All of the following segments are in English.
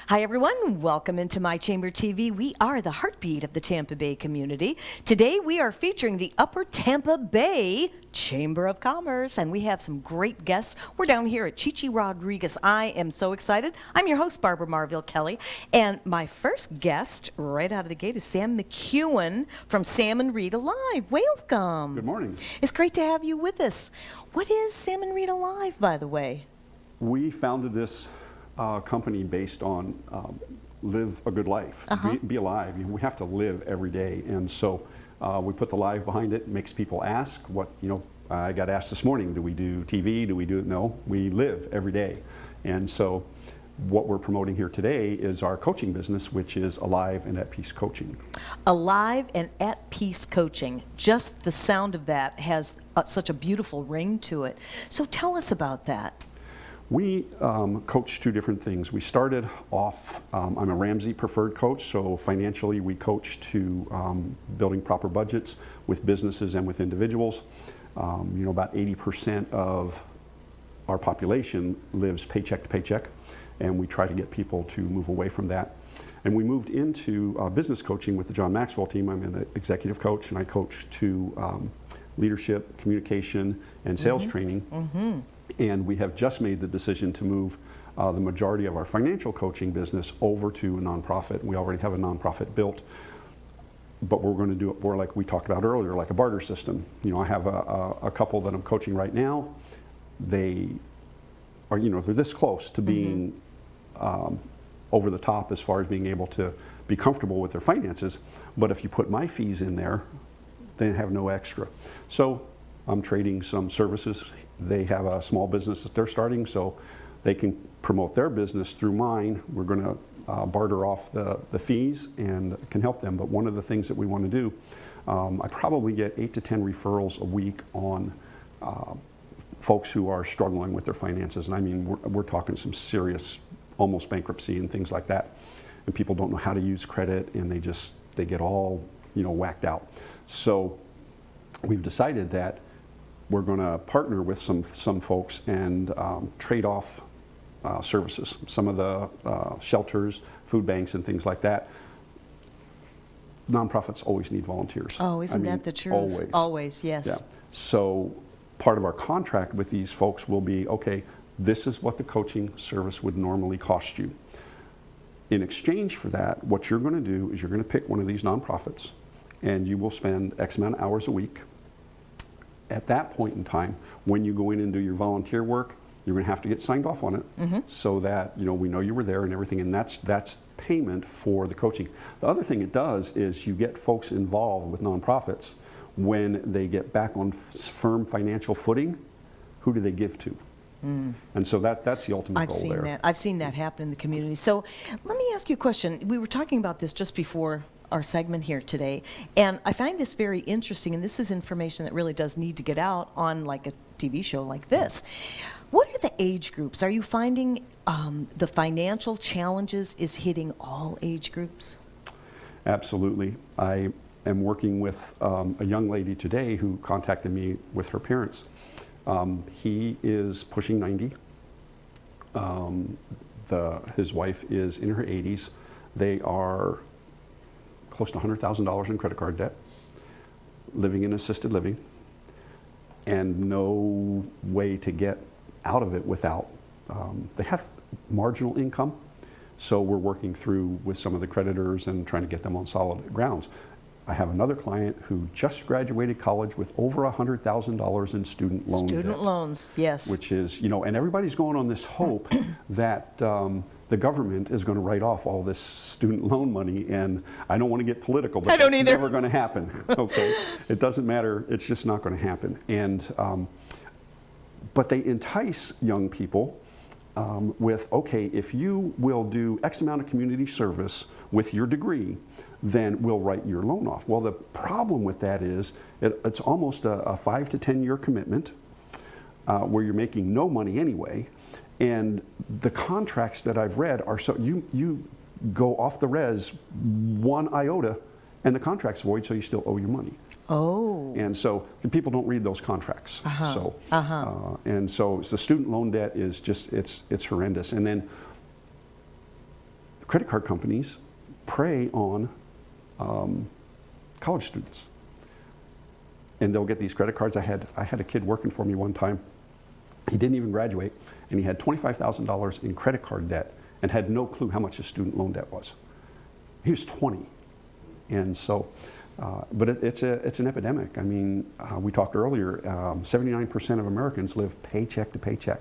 Hi everyone, welcome into My Chamber TV. We are the heartbeat of the Tampa Bay community. Today we are featuring the Upper Tampa Bay Chamber of Commerce, and we have some great guests. We're down here at Chichi Rodriguez. I am so excited. I'm your host, Barbara Marville Kelly, and my first guest right out of the gate is Sam McKeown from Sam and Rita Live. Welcome. Good morning. It's great to have you with us. What is Sam and Rita Live, by the way? We founded this company based on live a good life, be alive. You know, we have to live every day, and so we put the live behind it. Makes people ask, what, you know, I got asked this morning, do we do TV? Do we do it? No, we live every day. And so what we're promoting here today is our coaching business, which is Alive and at Peace Coaching. Alive and at Peace Coaching. Just the sound of that has such a beautiful ring to it. So tell us about that. We coach two different things. We started off, I'm a Ramsey preferred coach, so financially we coach to building proper budgets with businesses and with individuals. You know, about 80% of our population lives paycheck to paycheck, and we try to get people to move away from that. And we moved into business coaching with the John Maxwell team. I'm an executive coach, and I coach to leadership, communication, and sales training. And we have just made the decision to move the majority of our financial coaching business over to a nonprofit. We already have a nonprofit built, but we're going to do it more like we talked about earlier, like a barter system. You know, I have a couple that I'm coaching right now. They are, you know, they're this close to being over the top as far as being able to be comfortable with their finances. But if you put my fees in there, they have no extra. So I'm trading some services. They have a small business that they're starting, so they can promote their business through mine. We're going to barter off the fees and can help them. But one of the things that we want to do, I probably get 8 to 10 referrals a week on folks who are struggling with their finances. And I mean, we're talking some serious, almost bankruptcy and things like that. And people don't know how to use credit, and they get all, you know, whacked out. So we've decided that we're going to partner with some folks and trade off services. Some of the shelters, food banks, and things like that. Nonprofits always need volunteers. Oh, isn't that the truth? Always. Always, yes. Yeah. So part of our contract with these folks will be, okay, this is what the coaching service would normally cost you. In exchange for that, what you're going to do is you're going to pick one of these nonprofits, and you will spend X amount of hours a week. At that point in time, when you go in and do your volunteer work, you're going to have to get signed off on it so that, you know, we know you were there and everything, and that's payment for the coaching. The other thing it does is you get folks involved with nonprofits. When they get back on firm financial footing, who do they give to? And so that's the ultimate goal there. I've seen that happen in the community. So let me ask you a question. We were talking about this just before our segment here today, and I find this very interesting, and this is information that really does need to get out on like a TV show like this. What are the age groups? Are you finding the financial challenges is hitting all age groups? Absolutely. I am working with a young lady today who contacted me with her parents. He is pushing 90. His wife is in her 80s. They are close to $100,000 in credit card debt, living in assisted living, and no way to get out of it without, they have marginal income, so we're working through with some of the creditors and trying to get them on solid grounds. I have another client who just graduated college with over $100,000 in student loan debt. Student loans, yes. Which is, you know, and everybody's going on this hope that the government is going to write off all this student loan money, and I don't want to get political, but that's never going to happen. Okay, it doesn't matter. It's just not going to happen. And but they entice young people with, okay, if you will do X amount of community service with your degree, then we'll write your loan off. Well, the problem with that is it's almost a 5 to 10 year commitment where you're making no money anyway. And the contracts that I've read are so, you go off the res 1 iota and the contract's void, so you still owe your money. Oh. And so people don't read those contracts. And so the student loan debt is just, it's horrendous. And then credit card companies prey on college students. And they'll get these credit cards. I had a kid working for me one time. He didn't even graduate, and he had $25,000 in credit card debt and had no clue how much his student loan debt was. He was 20. And so, but it's an epidemic. I mean, we talked earlier, 79% of Americans live paycheck to paycheck.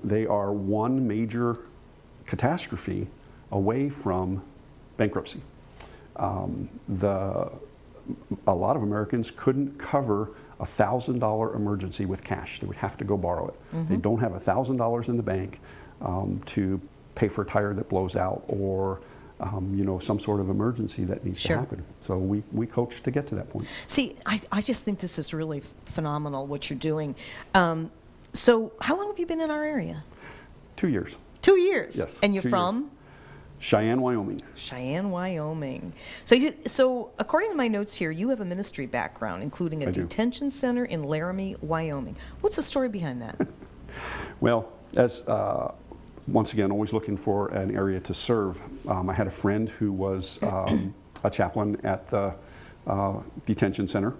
They are one major catastrophe away from bankruptcy. A lot of Americans couldn't cover a $1,000 emergency with cash. They would have to go borrow it. They don't have $1,000 in the bank to pay for a tire that blows out, or some sort of emergency that needs to happen. So we coach to get to that point. See, I just think this is really phenomenal what you're doing. So how long have you been in our area? 2 years. 2 years? Yes. And you're 2 from? years. Cheyenne, Wyoming. Cheyenne, Wyoming. So according to my notes here, you have a ministry background, including a detention center in Laramie, Wyoming. What's the story behind that? Well, as once again, always looking for an area to serve. I had a friend who was a chaplain at the detention center.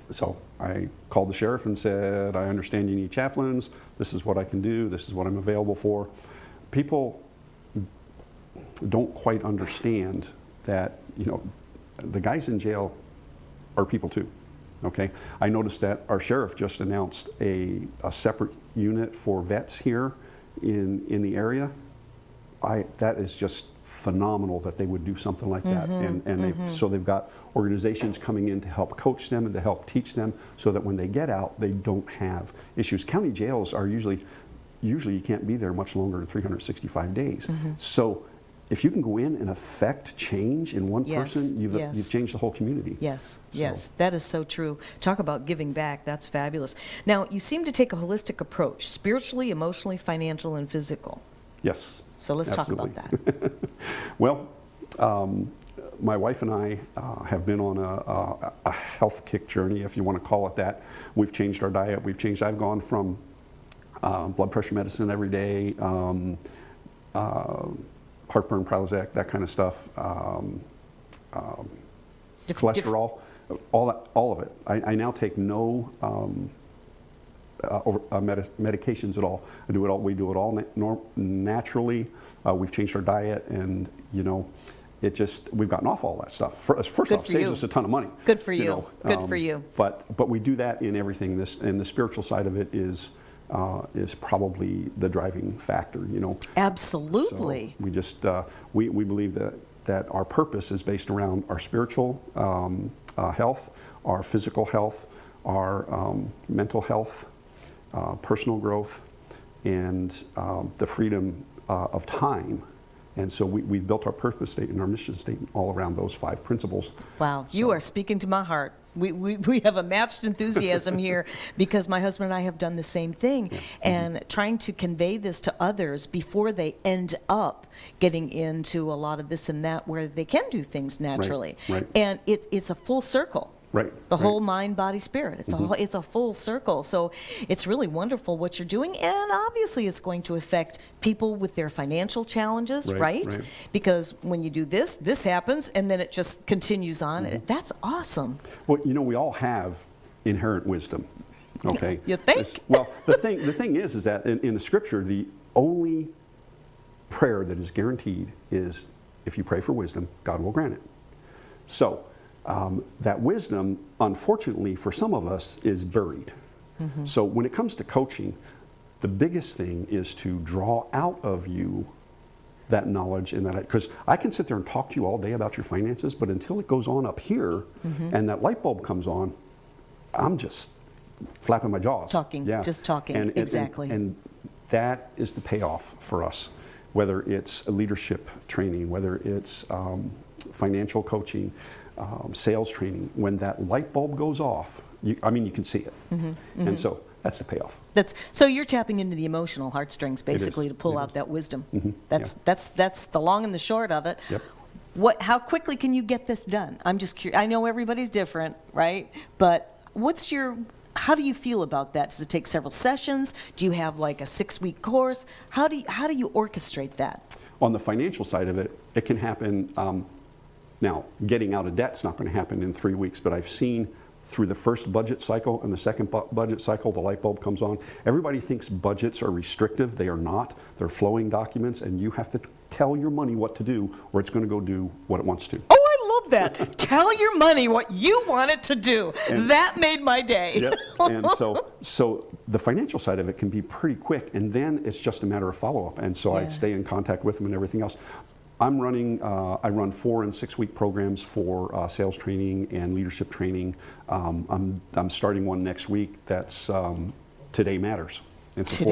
So I called the sheriff and said, I understand you need chaplains. This is what I can do. This is what I'm available for. People don't quite understand that, the guys in jail are people too. Okay, I noticed that our sheriff just announced a separate unit for vets here in the area. That is just phenomenal that they would do something like that, and they've got organizations coming in to help coach them and to help teach them, so that when they get out, they don't have issues. County jails are usually you can't be there much longer than 365 days. So if you can go in and affect change in one person, you've changed the whole community. Yes, that is so true. Talk about giving back. That's fabulous. Now, you seem to take a holistic approach, spiritually, emotionally, financial, and physical. Yes. So let's talk about that. Well, my wife and I have been on a health kick journey, if you want to call it that. We've changed our diet. I've gone from blood pressure medicine every day, heartburn, Prozac, that kind of stuff, cholesterol, all of it. I now take no medications at all. We do it all naturally. We've changed our diet, and we've gotten off all that stuff. First off, saves us a ton of money. Good for you. Good for you. But we do that in everything. And the spiritual side of it is probably the driving factor. Absolutely. So we just we believe that our purpose is based around our spiritual health, our physical health, our mental health, personal growth, and the freedom of time. And so we've built our purpose statement, our mission statement, all around those 5 principles. Wow, you are speaking to my heart. We have a matched enthusiasm here, because my husband and I have done the same thing, and trying to convey this to others before they end up getting into a lot of this and that, where they can do things naturally. Right. And it's a full circle. Right. The whole mind, body, spirit. It's a full circle. So it's really wonderful what you're doing, and obviously it's going to affect people with their financial challenges, right? Because when you do this happens, and then it just continues on. That's awesome. Well, we all have inherent wisdom. Okay. You think? Well, the thing is that in the scripture, the only prayer that is guaranteed is, if you pray for wisdom, God will grant it. So that wisdom, unfortunately for some of us, is buried. So when it comes to coaching, the biggest thing is to draw out of you that knowledge, and that, because I can sit there and talk to you all day about your finances, but until it goes on up here and that light bulb comes on, I'm just flapping my jaws. Just talking, exactly. And that is the payoff for us, whether it's leadership training, whether it's financial coaching, sales training. When that light bulb goes off, you can see it. And so that's the payoff. So you're tapping into the emotional heartstrings, basically, to pull out that wisdom. That's the long and the short of it. Yep. How quickly can you get this done? I'm just curious. I know everybody's different, right? But how do you feel about that? Does it take several sessions? Do you have like a 6-week course? How do you orchestrate that? On the financial side of it, it can happen. Now, getting out of debt's not going to happen in 3 weeks, but I've seen through the first budget cycle and the second budget cycle, the light bulb comes on. Everybody thinks budgets are restrictive. They are not. They're flowing documents, and you have to tell your money what to do, or it's going to go do what it wants to. Oh, I love that. Tell your money what you want it to do. That made my day. Yep. And so the financial side of it can be pretty quick, and then it's just a matter of follow-up. And so I stay in contact with them and everything else. I'm running, I run 4 and 6 week programs for sales training and leadership training. I'm starting one next week that's Today Matters. It's a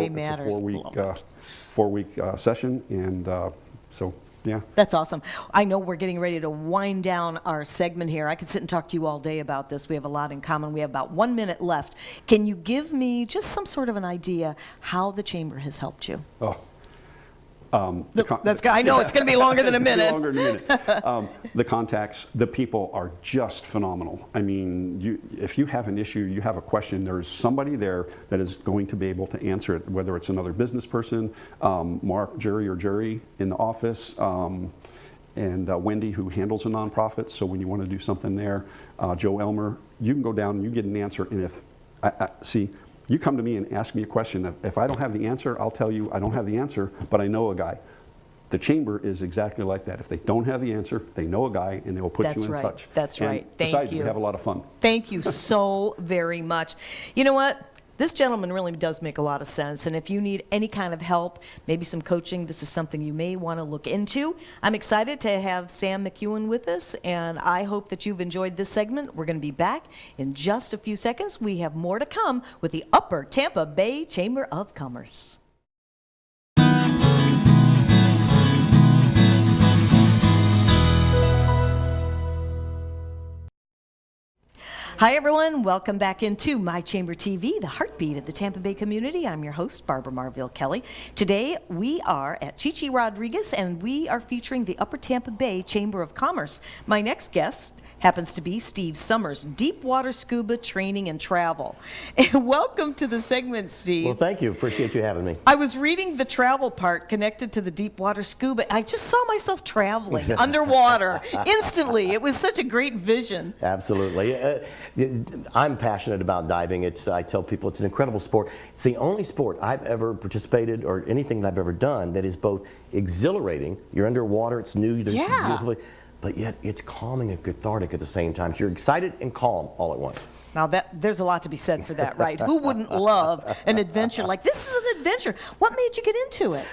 4-week session, and so yeah. That's awesome. I know we're getting ready to wind down our segment here. I could sit and talk to you all day about this. We have a lot in common. We have about 1 minute left. Can you give me just some sort of an idea how the Chamber has helped you? Oh. I know it's going to be longer than a minute. Longer than a minute. The contacts, the people are just phenomenal. I mean, if you have an issue, you have a question, there's somebody there that is going to be able to answer it, whether it's another business person, Mark, Jury in the office, and Wendy, who handles a nonprofit. So when you want to do something there, Joe Elmer, you can go down and you get an answer. And if you come to me and ask me a question. If I don't have the answer, I'll tell you I don't have the answer, but I know a guy. The Chamber is exactly like that. If they don't have the answer, they know a guy, and they will put you in touch. That's right. Thank besides, you. we have a lot of fun. Thank you so very much. You know what? This gentleman really does make a lot of sense, and if you need any kind of help, maybe some coaching, this is something you may want to look into. I'm excited to have Sam McKeown with us, and I hope that you've enjoyed this segment. We're going to be back in just a few seconds. We have more to come with the Upper Tampa Bay Chamber of Commerce. Hi everyone, welcome back into My Chamber TV, the heartbeat of the Tampa Bay community. I'm your host, Barbara Marville Kelly. Today we are at Chichi Rodriguez and we are featuring the Upper Tampa Bay Chamber of Commerce. My next guest happens to be Steve Summers, Deep Water Scuba Training and Travel. And welcome to the segment, Steve. Well, thank you. Appreciate you having me. I was reading the travel part connected to the deep water scuba. I just saw myself traveling underwater instantly. It was such a great vision. Absolutely. I'm passionate about diving. I tell people it's an incredible sport. It's the only sport I've ever participated or anything that I've ever done that is both exhilarating. You're underwater. It's new. Beautifully. But yet it's calming and cathartic at the same time. So you're excited and calm all at once. Now there's a lot to be said for that, right? Who wouldn't love an adventure like this? Is an adventure. What made you get into it?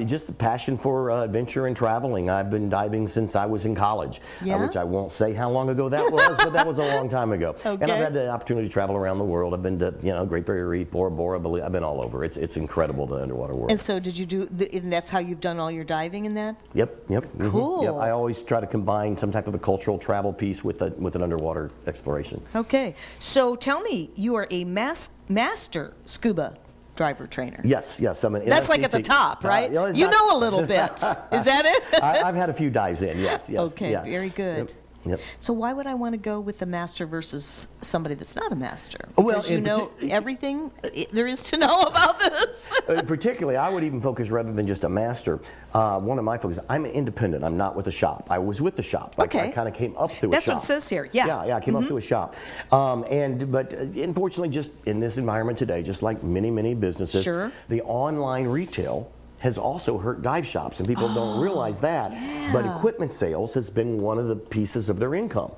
Just the passion for adventure and traveling. I've been diving since I was in college, which I won't say how long ago that was, but that was a long time ago. Okay. And I've had the opportunity to travel around the world. I've been to Great Barrier Reef, Bora Bora. I've been all over. It's incredible, the underwater world. And so did you do? And that's how you've done all your diving in that? Yep. Mm-hmm. Cool. Yep. I always try to combine some type of a cultural travel piece with an underwater exploration. Okay. So tell me, you are a master scuba driver trainer. Yes. I'm an That's like at the top, right? You know a little bit. Is that it? I've had a few dives in, yes. Okay, yeah. very good. Yep. So why would I want to go with the master versus somebody that's not a master? Well, because you know everything there is to know about this. Particularly, I would even focus rather than just a master. One of my focuses, I'm independent. I'm not with a shop. I was with the shop. Okay. I kind of came up through a shop. That's what it says here. Yeah. Yeah, I came up through a shop. But unfortunately, just in this environment today, just like many businesses, sure, the online retail has also hurt dive shops, and people don't realize that. Yeah. But equipment sales has been one of the pieces of their income.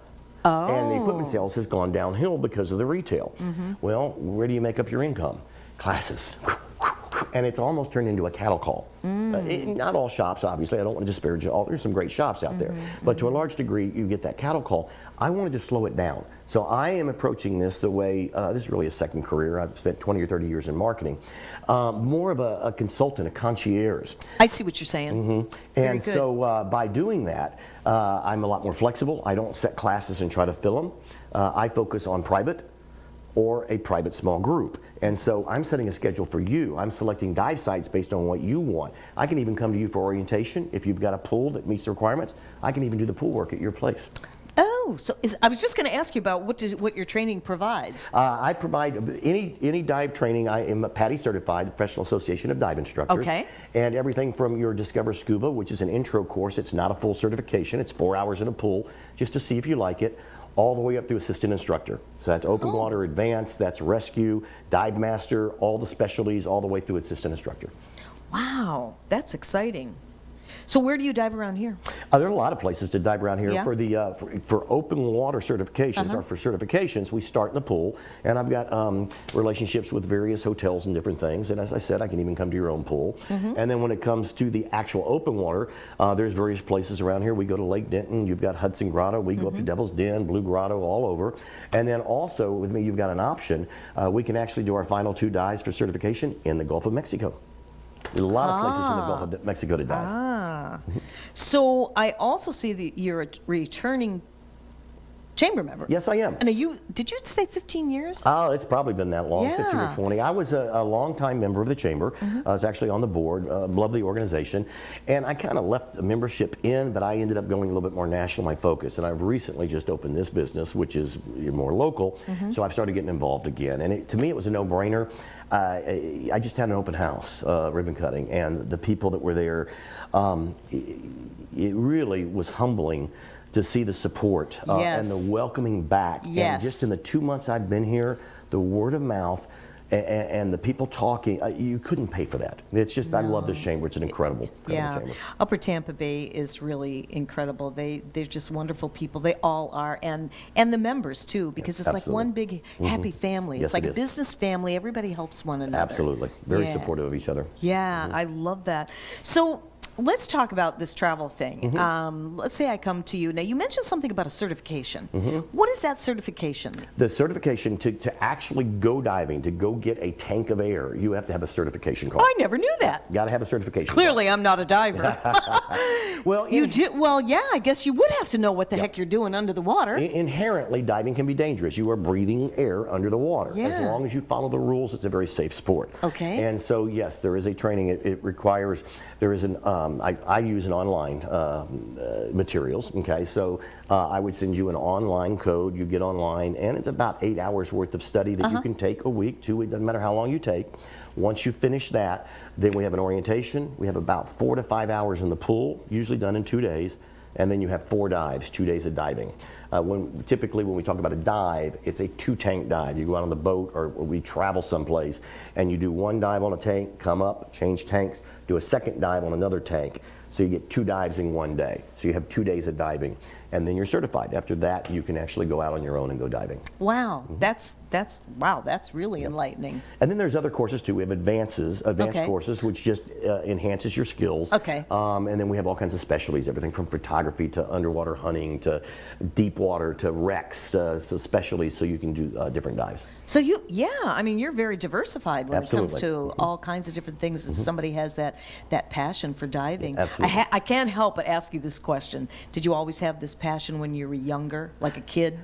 And the equipment sales has gone downhill because of the retail. Well, where do you make up your income? Classes. And it's almost turned into a cattle call. Not all shops, obviously. I don't want to disparage all. There's some great shops out there. But to a large degree, you get that cattle call. I wanted to slow it down. So I am approaching this the way, this is really a second career. I've spent 20 or 30 years in marketing. More of a consultant, a concierge. I see what you're saying. And so by doing that, I'm a lot more flexible. I don't set classes and try to fill them. I focus on private or a private small group. And so I'm setting a schedule for you. I'm selecting dive sites based on what you want. I can even come to you for orientation. If you've got a pool that meets the requirements, I can even do the pool work at your place. Oh, Oh, so I was just going to ask you about what your training provides. I provide any dive training. I am PADI certified, Professional Association of Dive Instructors. Okay. And everything from your Discover Scuba, which is an intro course. It's not a full certification. It's 4 hours in a pool just to see if you like it, all the way up through assistant instructor. So that's open water, advanced, that's rescue, dive master, all the specialties, all the way through assistant instructor. Wow, that's exciting. So where do you dive around here? There are a lot of places to dive around here. Yeah. For the for open water certifications or for certifications, we start in the pool, and I've got relationships with various hotels and different things. And as I said, I can even come to your own pool. And then when it comes to the actual open water, there's various places around here. We go to Lake Denton. You've got Hudson Grotto. We go up to Devil's Den, Blue Grotto, all over. And then also with me, you've got an option. We can actually do our final 2 dives for certification in the Gulf of Mexico. There's a lot of places in the Gulf of Mexico to dive. So I also see that you're a returning chamber member. Yes, I am. And did you say 15 years? Oh, it's probably been that long, 15 Yeah. or 20. I was a long-time member of the chamber. I was actually on the board, loved the organization, and I kind of left the membership in, but I ended up going a little bit more national, my focus, and I've recently just opened this business, which is more local, so I've started getting involved again, and to me it was a no-brainer. I just had an open house, ribbon cutting, and the people that were there, it really was humbling to see the support and the welcoming back. Yes. And just in the 2 months I've been here, the word of mouth and the people talking, you couldn't pay for that. It's just, I love this chamber. It's an incredible chamber. Upper Tampa Bay is really incredible. They're just wonderful people. They all are, and the members too, because it's like one big happy family. Yes, It's like it a is. business family. Everybody helps one another. Absolutely. Very Yeah. supportive of each other. Yeah, I love that. So let's talk about this travel thing. Let's say I come to you. Now, you mentioned something about a certification. What is that certification? The certification to actually go diving, to go get a tank of air, you have to have a certification card. I never knew that. Got to have a certification Clearly, I'm not a diver. Well, Well, yeah, I guess you would have to know what the heck you're doing under the water. inherently, diving can be dangerous. You are breathing air under the water. As Yeah. long as you follow the rules, it's a very safe sport. Okay. And so, yes, there is a training. It requires, there is an, I use an online materials, okay? So I would send you an online code. You get online, and it's about 8 hours worth of study that you can take a week, 2 weeks, doesn't matter how long you take. Once you finish that, then we have an orientation. We have about 4 to 5 hours in the pool, usually done in 2 days. And then you have 4 dives, 2 days of diving. Typically when we talk about a dive, it's a 2-tank dive. You go out on the boat or we travel someplace and you do 1 dive on a tank, come up, change tanks, do a 2nd dive on another tank. So you get 2 dives in 1 day. So you have 2 days of diving, and then you're certified. After that, you can actually go out on your own and go diving. Wow, that's really enlightening. And then there's other courses too. We have advanced courses, which just enhances your skills. Okay. And then we have all kinds of specialties, everything from photography to underwater hunting to deep water to wrecks, so specialties, so you can do different dives. So I mean, you're very diversified when Absolutely. it comes to all kinds of different things. If somebody has that passion for diving, Absolutely. I can't help but ask you this question: did you always have this passion when you were younger, like a kid?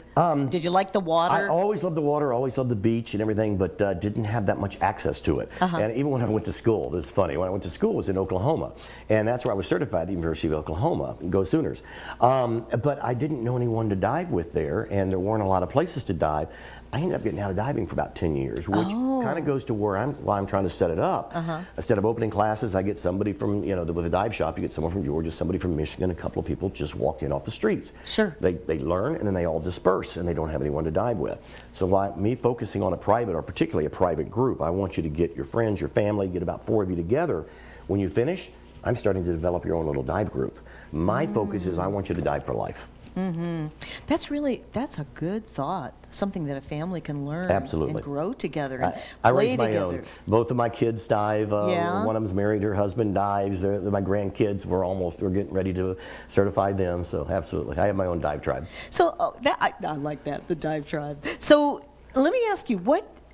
Did you like the water? I always loved the water, always loved the beach and everything, but didn't have that much access to it. And even when I went to school, it's funny, when I went to school it was in Oklahoma, and that's where I was certified at the University of Oklahoma, go Sooners. But I didn't know anyone to dive with there, and there weren't a lot of places to dive. I ended up getting out of diving for about 10 years, which kind of goes to why I'm trying to set it up. Instead of opening classes, I get somebody from, with a dive shop, you get someone from Georgia, somebody from Michigan, a couple of people just walked in off the streets. Sure. They learn, and then they all disperse, and they don't have anyone to dive with. So me focusing on a private, or particularly a private group, I want you to get your friends, your family, get about 4 of you together. When you finish, I'm starting to develop your own little dive group. My focus is I want you to dive for life. That's a good thought. Something that a family can learn Absolutely. and grow together and I play raised my together. own. Both of my kids dive. Yeah. One of them's married, her husband dives. My grandkids, we're getting ready to certify them. So absolutely, I have my own dive tribe. So I like that, the dive tribe. So let me ask you,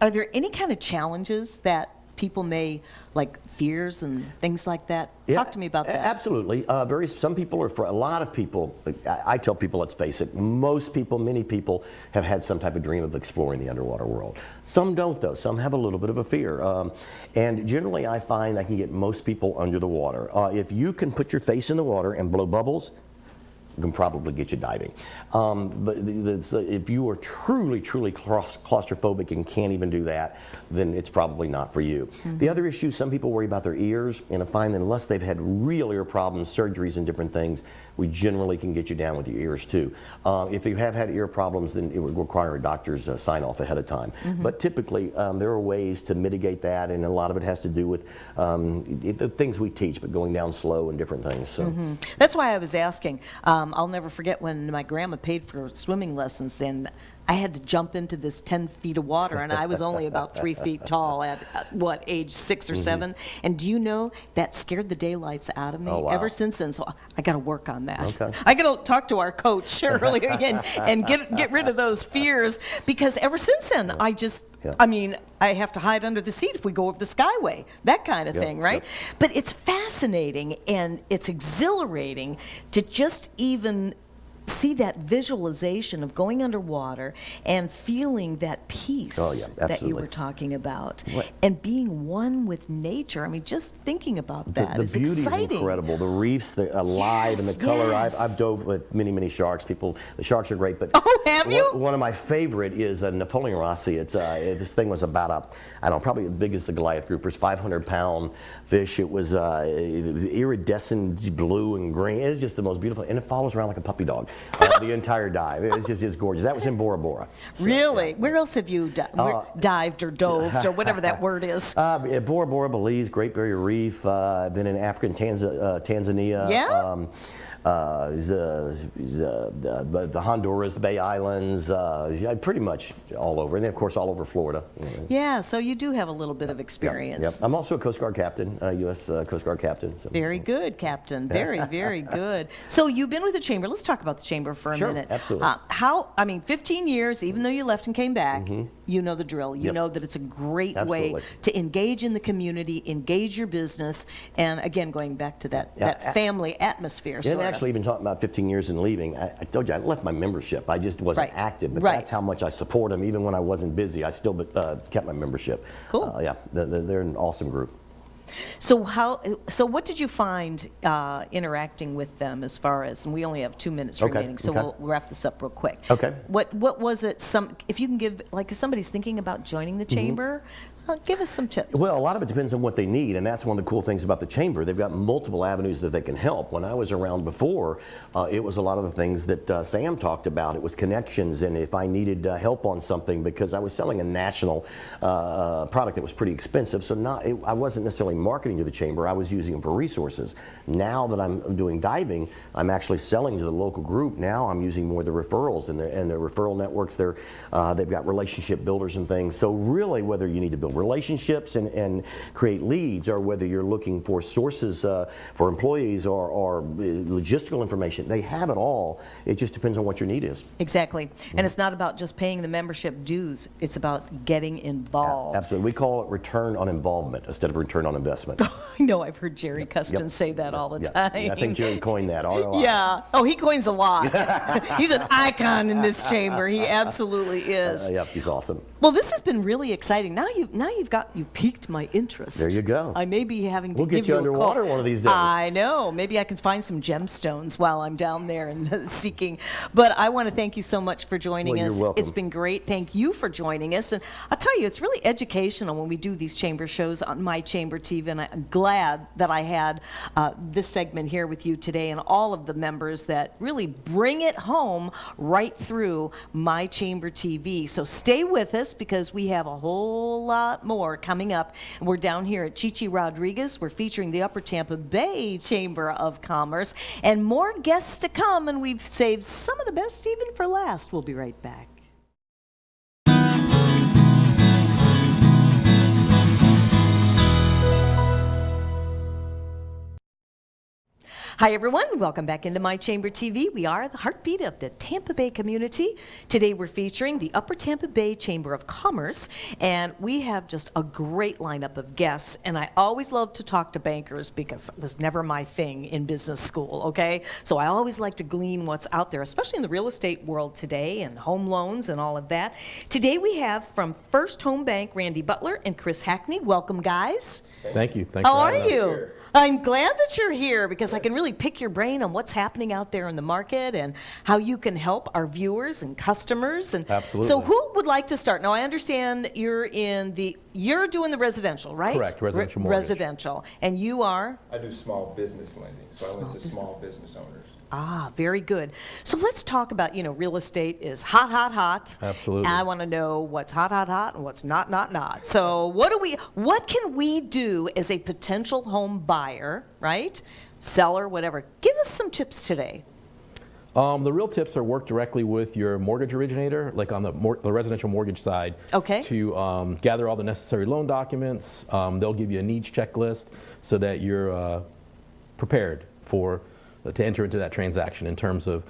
are there any kind of challenges that people may, like fears and things like that? Talk to me about that. Absolutely. Some people a lot of people, I tell people, let's face it, many people have had some type of dream of exploring the underwater world. Some don't though. Some have a little bit of a fear. And generally I find I can get most people under the water. If you can put your face in the water and blow bubbles, can probably get you diving. But if you are truly claustrophobic and can't even do that, then it's probably not for you. The other issue, some people worry about their ears, and I find that unless they've had real ear problems, surgeries and different things, we generally can get you down with your ears too. If you have had ear problems, then it would require a doctor's sign off ahead of time. But typically, there are ways to mitigate that, and a lot of it has to do with the things we teach, but going down slow and different things. So. That's why I was asking. I'll never forget when my grandma paid for swimming lessons, and I had to jump into this 10 feet of water, and I was only about 3 feet tall at what, age 6 or 7? And do you know, that scared the daylights out of me ever since then. So I got to work on that. Okay. I got to talk to our coach earlier and get rid of those fears, because ever since then, I just, I mean, I have to hide under the seat if we go over the skyway, that kind of thing, right? But it's fascinating and it's exhilarating to just even see that visualization of going underwater and feeling that peace that you were talking about, and being one with nature. I mean, just thinking about that the is beauty exciting. is incredible. The reefs, the alive, and the color. I've dove with many sharks. The sharks are great, but have you? One of my favorite is a Napoleon Rossi. It's this thing was about I don't know, probably as big as the Goliath groupers, 500-pound fish. It was iridescent blue and green. It's just the most beautiful, and it follows around like a puppy dog. The entire dive. It's just gorgeous. That was in Bora Bora. So, really? Where else have you dived or doved or whatever that word is? Bora Bora, Belize, Great Barrier Reef. I've been in Africa and Tanzania. Yeah? The Honduras, the Bay Islands, pretty much all over. And then, of course, all over Florida. Yeah, so you do have a little bit of experience. Yep. I'm also a Coast Guard captain, U.S. Coast Guard captain. So. Very good, Captain. Very, very good. So you've been with the Chamber. Let's talk about the Chamber for a minute. Absolutely. 15 years, even though you left and came back, you know the drill. You know that it's a great way to engage in the community, engage your business, and again, going back to that family atmosphere. And actually, even talking about 15 years and leaving, I told you I left my membership. I just wasn't active, but that's how much I support them. Even when I wasn't busy, I still kept my membership. Cool. They're an awesome group. So what did you find interacting with them, as far as, and we only have 2 minutes remaining, so we'll wrap this up real quick. Okay. What was it, if you can give, like if somebody's thinking about joining the Chamber, give us some tips. Well, a lot of it depends on what they need, and that's one of the cool things about the Chamber. They've got multiple avenues that they can help. When I was around before, it was a lot of the things that Sam talked about. It was connections, and if I needed help on something, because I was selling a national product that was pretty expensive, so I wasn't necessarily marketing to the Chamber. I was using them for resources. Now that I'm doing diving, I'm actually selling to the local group. Now I'm using more of the referrals and the referral networks. They've got relationship builders and things. So really, whether you need to build relationships and create leads, or whether you're looking for sources for employees or logistical information, they have it all. It just depends on what your need is. Exactly. And it's not about just paying the membership dues. It's about getting involved. Absolutely. We call it return on involvement instead of return on investment. I know, I've heard Jerry Custin say that all the time. Yeah, I think Jerry coined that. ROI. Yeah. Oh, he coins a lot. He's an icon in this Chamber. He absolutely is. Yep, he's awesome. Well, this has been really exciting. Now you've piqued my interest. There you go. I may be having to We'll get give you underwater a call. one of these days. I know. Maybe I can find some gemstones while I'm down there and seeking. But I want to thank you so much for joining us. You're welcome. It's been great. Thank you for joining us. And I'll tell you, it's really educational when we do these Chamber shows on My Chamber TV. And I'm glad that I had this segment here with you today, and all of the members that really bring it home right through My Chamber TV. So stay with us, because we have a whole lot more coming up. We're down here at Chichi Rodriguez. We're featuring the Upper Tampa Bay Chamber of Commerce, and more guests to come, and we've saved some of the best even for last. We'll be right back. Hi everyone, welcome back into My Chamber TV. We are the heartbeat of the Tampa Bay community. Today we're featuring the Upper Tampa Bay Chamber of Commerce, and we have just a great lineup of guests. And I always love to talk to bankers, because it was never my thing in business school, okay? So I always like to glean what's out there, especially in the real estate world today, and home loans and all of that. Today we have from First Home Bank, Randy Butler and Chris Hackney. Welcome, guys. Thank you. Thanks How for are having us. you? I'm glad that you're here because I can really pick your brain on what's happening out there in the market and how you can help our viewers and customers. And Absolutely. So who would like to start? Now I understand you're doing the residential, right? Correct, residential mortgage. Residential. And you are? I do small business lending, so I went to small business owners. Ah, very good. So let's talk about, real estate is hot, hot, hot. Absolutely. I want to know what's hot, hot, hot and what's not, not, not. So what can we do as a potential home buyer, right? Seller, whatever. Give us some tips today. The real tips are work directly with your mortgage originator, like on the residential mortgage side, Okay. to gather all the necessary loan documents. They'll give you a needs checklist so that you're prepared to enter into that transaction in terms of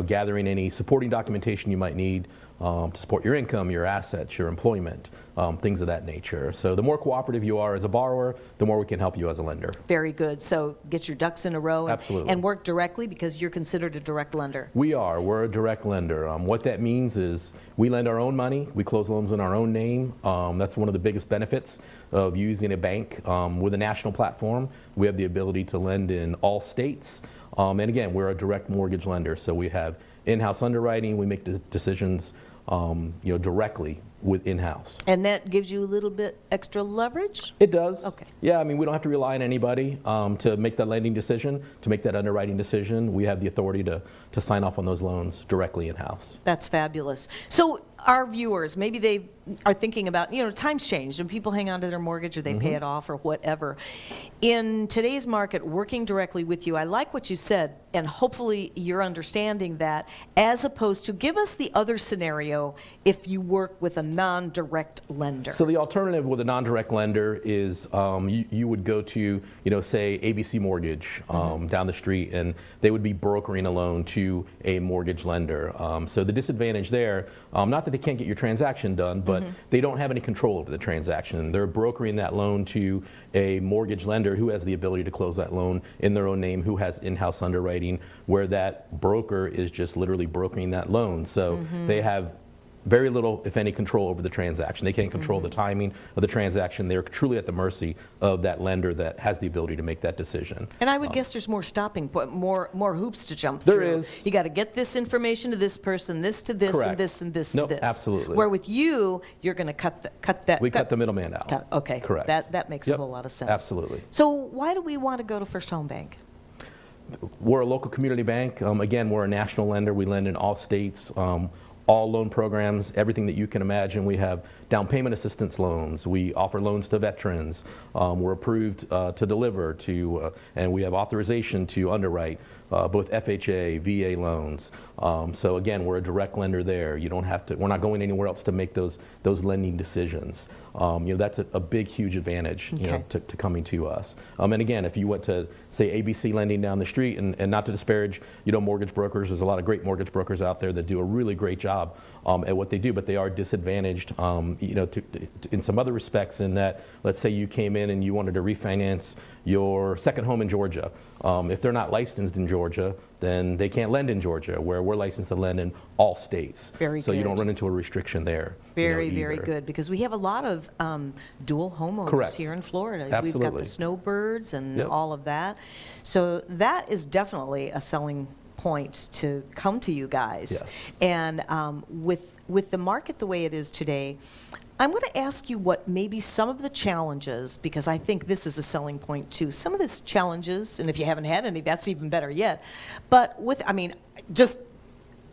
gathering any supporting documentation you might need to support your income, your assets, your employment, things of that nature. So the more cooperative you are as a borrower, the more we can help you as a lender. Very good. So get your ducks in a row Absolutely. and work directly because you're considered a direct lender. We're a direct lender. What that means is we lend our own money, we close loans in our own name. That's one of the biggest benefits of using a bank with a national platform. We have the ability to lend in all states. And again, we're a direct mortgage lender, so we have in-house underwriting. We make decisions, directly with in-house. And that gives you a little bit extra leverage? It does. Okay. Yeah, we don't have to rely on anybody to make that lending decision, to make that underwriting decision. We have the authority to sign off on those loans directly in-house. That's fabulous. So our viewers, maybe they are thinking about, times changed and people hang on to their mortgage or they pay it off or whatever. In today's market, working directly with you, I like what you said, and hopefully you're understanding that, as opposed to give us the other scenario if you work with a non-direct lender. So the alternative with a non-direct lender is you would go to, say ABC Mortgage down the street, and they would be brokering a loan to a mortgage lender. So the disadvantage there, not that they can't get your transaction done, but they don't have any control over the transaction. They're brokering that loan to a mortgage lender who has the ability to close that loan in their own name, who has in-house underwriting, where that broker is just literally brokering that loan. So they have very little, if any, control over the transaction. They can't control the timing of the transaction. They're truly at the mercy of that lender that has the ability to make that decision. And I would guess there's more stopping point, more hoops to jump There through. is. You got to get this information to this person, this to this, Correct. and this and this Nope, and this. absolutely. Where with you, you're going to cut that. We cut the middleman out. Okay. Correct. That makes a Yep, whole lot of sense. absolutely. So why do we want to go to First Home Bank? We're a local community bank. Again, we're a national lender. We lend in all states, all loan programs, everything that you can imagine. We have down payment assistance loans. We offer loans to veterans. We're approved to deliver to, and we have authorization to underwrite both FHA, VA loans. So again, we're a direct lender there. You don't have to. We're not going anywhere else to make those lending decisions. That's a big, huge advantage. Okay. To coming to us. And again, if you went to say ABC lending down the street, and not to disparage, mortgage brokers. There's a lot of great mortgage brokers out there that do a really great job at what they do, but they are disadvantaged, in some other respects. In that, let's say you came in and you wanted to refinance your second home in Georgia. If they're not licensed in Georgia, then they can't lend in Georgia, where we're licensed to lend in all states. Very so you don't good. run into a restriction there. Very, very either. good, because we have a lot of dual homeowners Correct. here in Florida. We've Absolutely. got the snowbirds and Yep. all of that. So that is definitely a selling point to come to you guys. Yes. And with the market the way it is today, I'm going to ask you what maybe some of the challenges, because I think this is a selling point too, some of these challenges, and if you haven't had any, that's even better yet. But just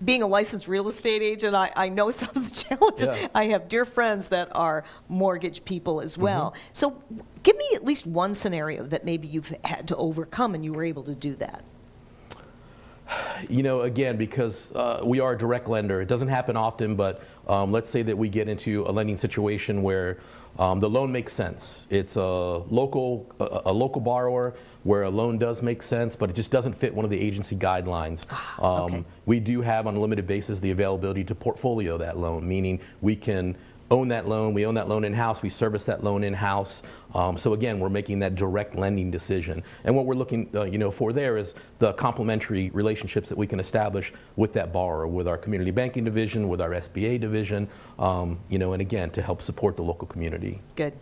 being a licensed real estate agent, I know some of the challenges. Yeah. I have dear friends that are mortgage people as well. So give me at least one scenario that maybe you've had to overcome and you were able to do that. Again, because we are a direct lender, it doesn't happen often, but let's say that we get into a lending situation where the loan makes sense. It's a local borrower where a loan does make sense, but it just doesn't fit one of the agency guidelines. Okay. We do have, on a limited basis, the availability to portfolio that loan, meaning we can own that loan. We own that loan in-house. We service that loan in-house. So again, we're making that direct lending decision. And what we're looking, for there is the complementary relationships that we can establish with that borrower, with our community banking division, with our SBA division, and again, to help support the local community. Good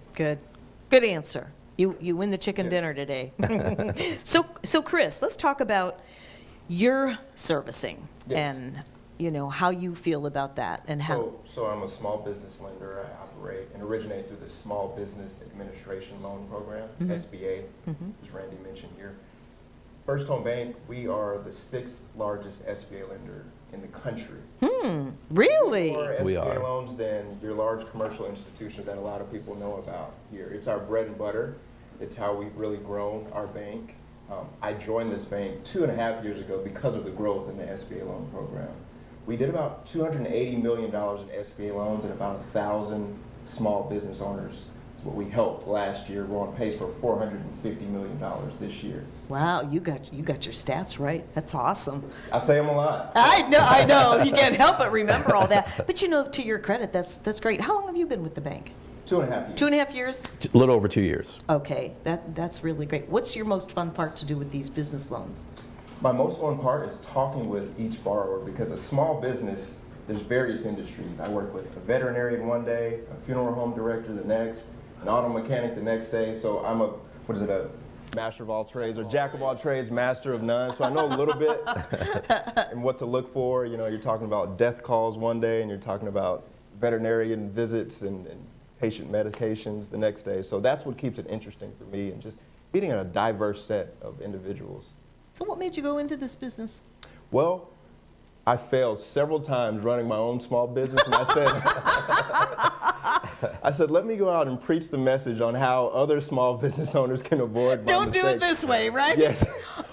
answer. You win the chicken dinner today. So Chris, let's talk about your servicing and how you feel about that and how. So I'm a small business lender. I operate and originate through the Small Business Administration Loan Program, SBA, as Randy mentioned here. First Home Bank, we are the 6th largest SBA lender in the country. Really? More We SBA are. loans than your large commercial institutions that a lot of people know about here. It's our bread and butter. It's how we've really grown our bank. I joined this bank 2.5 years ago because of the growth in the SBA loan program. We did about $280 million in SBA loans and about 1,000 small business owners. That's what we helped last year. We're on pace for $450 million this year. Wow, you got your stats right. That's awesome. I say them a lot. I know. You can't help but remember all that. But to your credit, that's great. How long have you been with the bank? 2.5 years. 2.5 years? A little over 2 years. Okay, that's really great. What's your most fun part to do with these business loans? My most fun part is talking with each borrower because a small business, there's various industries. I work with a veterinarian one day, a funeral home director the next, an auto mechanic the next day. So I'm a master of all trades or jack of all trades, master of none. So I know a little bit and what to look for. You're talking about death calls one day and you're talking about veterinarian visits and patient medications the next day. So that's what keeps it interesting for me and just meeting a diverse set of individuals. So what made you go into this business? Well, I failed several times running my own small business, and I said, let me go out and preach the message on how other small business owners can avoid my Don't mistakes. do it this way, right? Yes.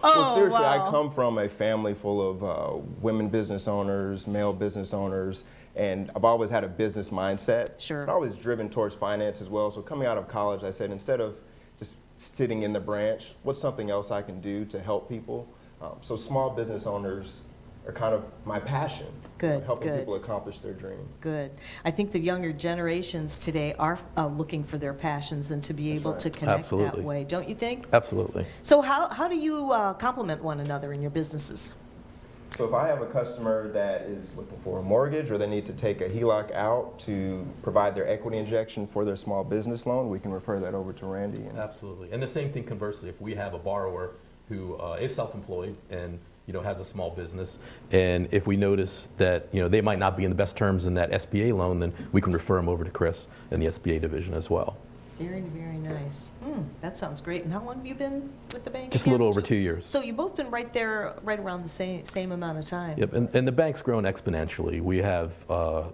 Well, seriously, wow. I come from a family full of women business owners, male business owners, and I've always had a business mindset. Sure. I've always driven towards finance as well. So coming out of college, I said, instead of just sitting in the branch, what's something else I can do to help people? So small business owners are kind of my passion. Good, helping good. people accomplish their dream. Good. I think the younger generations today are looking for their passions and to be able to connect Absolutely. that way, don't you think? Absolutely. So how do you complement one another in your businesses? So if I have a customer that is looking for a mortgage or they need to take a HELOC out to provide their equity injection for their small business loan, we can refer that over to Randy. Absolutely. And the same thing conversely, if we have a borrower who is self-employed and has a small business, and if we notice that they might not be in the best terms in that SBA loan, then we can refer them over to Chris in the SBA division as well. Very, very nice. That sounds great. And how long have you been with the bank? Just a again? little over 2 years. So you've both been right there, right around the same amount of time. Yep, and the bank's grown exponentially. We have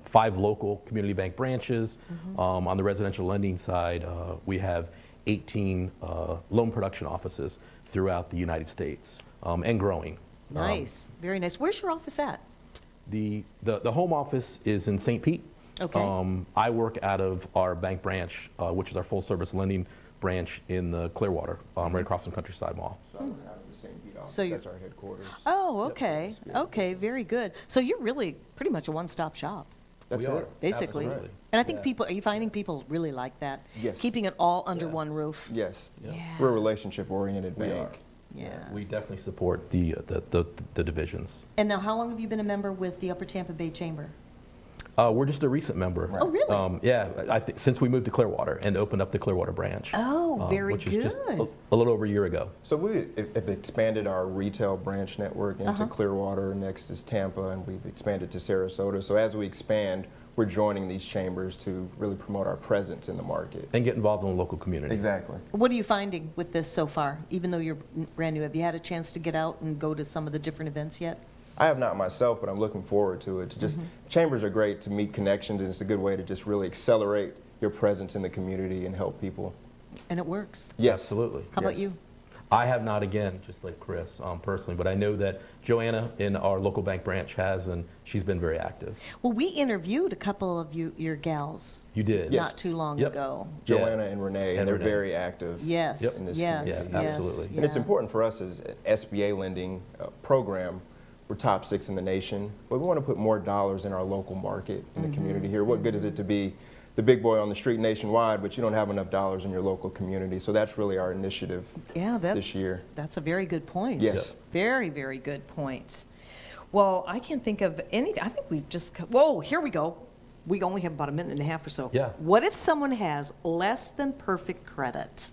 5 local community bank branches. On the residential lending side, we have 18 loan production offices throughout the United States, and growing. Nice, very nice. Where's your office at? The home office is in St. Pete. Okay. I work out of our bank branch, which is our full service lending branch in the Clearwater, right across from Countryside Mall. So I work out of the St. Pete office. So you're- That's our headquarters. Oh, okay. Okay, very good. So you're really pretty much a one-stop shop, That's We are. it. basically. Absolutely. And I think are you finding people really like that? Yes. Keeping it all under Yeah. one roof? Yes. Yeah. We're a relationship-oriented We bank. are. Yeah. We definitely support the divisions. And now, how long have you been a member with the Upper Tampa Bay Chamber? We're just a recent member. Oh, really? Yeah, I think since we moved to Clearwater and opened up the Clearwater branch. Oh, very which is just good. a little over a year ago. So we have expanded our retail branch network into Uh-huh. Clearwater. Next is Tampa, and we've expanded to Sarasota. So as we expand, we're joining these chambers to really promote our presence in the market. And get involved in the local community. Exactly. What are you finding with this so far? Even though you're brand new, have you had a chance to get out and go to some of the different events yet? I have not myself, but I'm looking forward to it. Chambers are great to meet connections, and it's a good way to just really accelerate your presence in the community and help people. And it works. Yes. Absolutely. How about Yes. you? I have not, again, just like Chris, personally, but I know that Joanna in our local bank branch has, and she's been very active. Well, we interviewed a couple of your gals You did? Yes. not too long Yep. ago. Yeah. Joanna and Renee, and And they're Renee. very active Yes, Yep. in this yes, community. Yeah, yes, absolutely. And it's yeah. important for us as an SBA lending program. We're top 6 in the nation, but we want to put more dollars in our local market, in the community here. What good is it to be the big boy on the street nationwide, but you don't have enough dollars in your local community? So that's really our initiative Yeah, this year. that's a very good point. Yes. Very, very good point. Well, I can't think of anything. I think we've just, whoa, here we go. We only have about a minute and a half or so. Yeah. What if someone has less than perfect credit?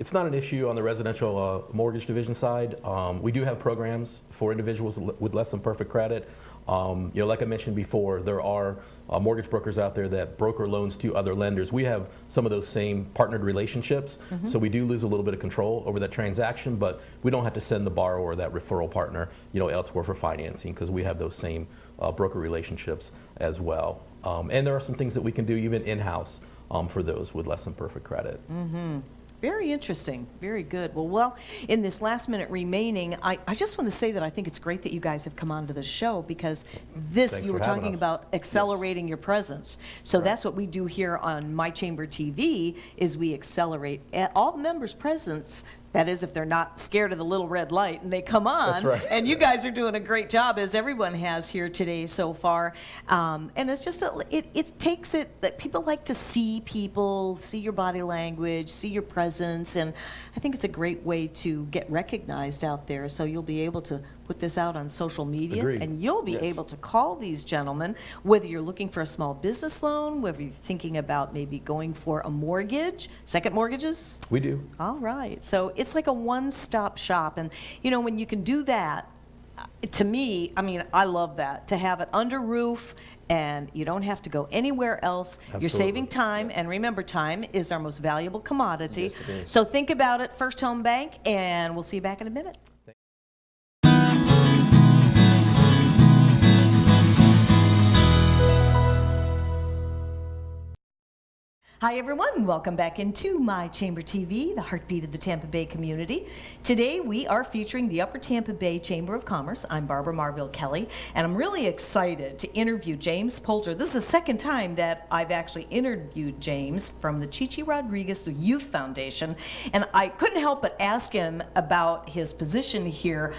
It's not an issue on the residential mortgage division side. We do have programs for individuals with less than perfect credit. Like I mentioned before, there are mortgage brokers out there that broker loans to other lenders. We have some of those same partnered relationships, so we do lose a little bit of control over that transaction, but we don't have to send the borrower, that referral partner, elsewhere for financing, because we have those same broker relationships as well. And there are some things that we can do even in-house for those with less than perfect credit. Very interesting. Very good. Well, in this last minute remaining, I just want to say that I think it's great that you guys have come onto the show, because Thanks you were for having talking us. about accelerating your presence. So that's what we do here on My Chamber TV, is we accelerate all the members' presence. That is, if they're not scared of the little red light and they come on. That's right. And you guys are doing a great job, as everyone has here today so far. And it's just, it takes it that people like to see people, see your body language, see your presence. And I think it's a great way to get recognized out there. So you'll be able to put this out on social media. Agreed. And you'll be able to call these gentlemen, whether you're looking for a small business loan, whether you're thinking about maybe going for a mortgage, second mortgages. We do. All right. So it's like a one-stop shop. And, when you can do that, to me, I love that, to have it under roof and you don't have to go anywhere else. You're Absolutely. saving time. And remember, time is our most valuable commodity. Yes, it is. So think about it, First Home Bank, and we'll see you back in a minute. Hi everyone, welcome back into My Chamber TV, the heartbeat of the Tampa Bay community. Today we are featuring the Upper Tampa Bay Chamber of Commerce. I'm Barbara Marville Kelly, and I'm really excited to interview James Poulter. This is the second time that I've actually interviewed James from the Chichi Rodriguez Youth Foundation, and I couldn't help but ask him about his position here,